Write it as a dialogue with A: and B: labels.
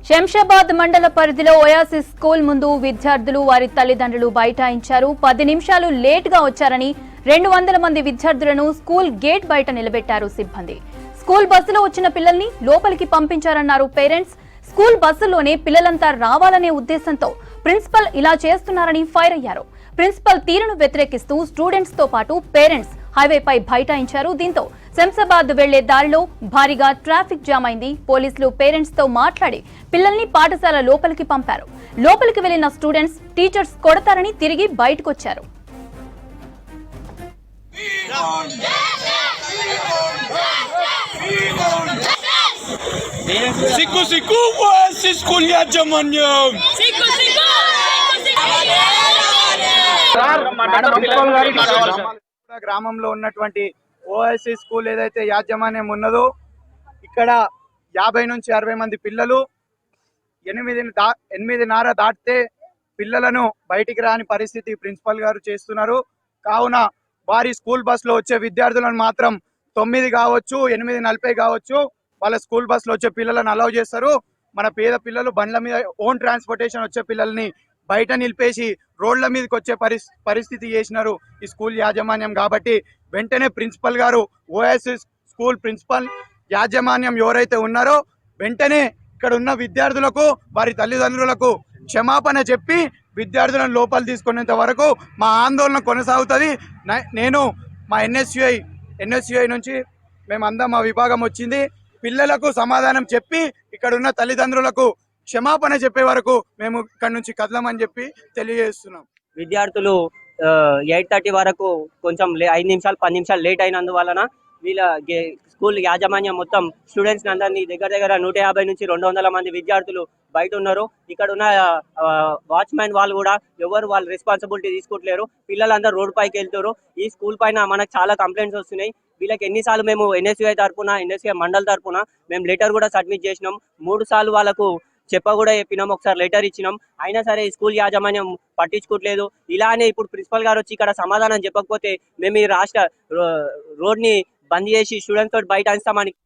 A: శంషాబాద్ మండల పరిధిలో Oasis school ముందు విద్యార్థులు వారి తల్లిదండ్రులు బైఠాయించారు. 10 నిమిషాలు లేట్ గా వచ్చారని 200 మంది విద్యార్థులను స్కూల్ గేట్ బయట నిలబెట్టారు సిబ్బంది. స్కూల్ బస్సులో వచ్చిన పిల్లల్ని లోపలికి పంపించారన్నారు పేరెంట్స్. స్కూల్ బస్సులోనే పిల్లలంతా రావాలనే ఉద్దేశంతో ప్రిన్సిపల్ ఇలా చేస్తున్నారని ఫైర్ అయ్యారు. ప్రిన్సిపల్ తీరును వ్యతిరేకిస్తూ స్టూడెంట్స్ తో పాటు పేరెంట్స్ హైవేపై బైఠాయించారు. దీంతో శంషాబాద్ వెళ్లే దారిలో భారీగా ట్రాఫిక్ జామ్ అయింది. పోలీసులు పేరెంట్స్ తో మాట్లాడి పిల్లల్ని పాఠశాల లోపలికి పంపారు. లోపలికి వెళ్లిన స్టూడెంట్స్ టీచర్స్ కొడతారని తిరిగి బయటకొచ్చారు.
B: గ్రామంలో ఉన్నటువంటి ఓఎస్సీ స్కూల్ ఏదైతే యాజమాన్యం ఉన్నదో ఇక్కడ 50 నుంచి 60 మంది పిల్లలు 8:30 దాటితే పిల్లలను బయటికి రాని పరిస్థితి ప్రిన్సిపల్ గారు చేస్తున్నారు. కావున వారి స్కూల్ బస్సులో వచ్చే విద్యార్థులను మాత్రం 9 కావచ్చు 8:40 కావచ్చు వాళ్ళ స్కూల్ బస్సులో వచ్చే పిల్లలను అలౌ చేస్తారు. మన పేద పిల్లలు బండ్ల మీద ఓన్ ట్రాన్స్పోర్టేషన్ వచ్చే పిల్లల్ని బయట నిలిపేసి రోడ్ల మీదకి వచ్చే పరిస్థితి చేసినారు ఈ స్కూల్ యాజమాన్యం. కాబట్టి వెంటనే ప్రిన్సిపల్ గారు ఓఎస్సీ స్కూల్ ప్రిన్సిపల్ యాజమాన్యం ఎవరైతే ఉన్నారో వెంటనే ఇక్కడ ఉన్న విద్యార్థులకు వారి తల్లిదండ్రులకు క్షమాపణ చెప్పి విద్యార్థులను లోపల తీసుకునేంత వరకు మా ఆందోళన కొనసాగుతుంది. నేను మా ఎన్ఎస్యుఐ నుంచి మేమందరం మా విభాగం వచ్చింది. పిల్లలకు సమాధానం చెప్పి ఇక్కడ ఉన్న తల్లిదండ్రులకు క్షమాపణ చెప్పే వరకు మేము ఇక్కడ నుంచి కదలమని చెప్పి తెలియజేస్తున్నాం.
C: విద్యార్థులు 8:30 వరకు కొంచెం 5 నిమిషాలు 10 నిమిషాలు లేట్ అయినందువలన వీళ్ళ స్కూల్ యాజమాన్యం మొత్తం స్టూడెంట్స్ అందరినీ దగ్గర 150 నుంచి 200 మంది విద్యార్థులు బయట ఉన్నారు. ఇక్కడ ఉన్న వాచ్మెన్ వాళ్ళు కూడా ఎవరు వాళ్ళ రెస్పాన్సిబిలిటీ తీసుకోవట్లేరు. పిల్లలందరూ రోడ్ పైకి వెళ్తారు. ఈ స్కూల్ పైన మనకు చాలా కంప్లైంట్స్ వస్తున్నాయి. వీళ్ళకి ఎన్నిసార్లు మేము ఎన్ఎస్యుఐ తరఫున ఎన్ఎస్యుఐ మండల్ తరఫున మేము లెటర్ కూడా సబ్మిట్ చేసినాం. 3 సార్లు వాళ్ళకు కూడా చెప్పినాం. ఒకసారి లెటర్ ఇచ్చినాం. అయినా సరే స్కూల్ యాజమాన్యం పట్టించుకోవట్లేదు. ఇలానే ఇప్పుడు ప్రిన్సిపల్ గారు వచ్చి ఇక్కడ సమాధానం చెప్పకపోతే మేము ఈ రాష్ట్ర రోడ్ని బంద్ చేసి స్టూడెంట్స్ తోటి బయట అంస్తామని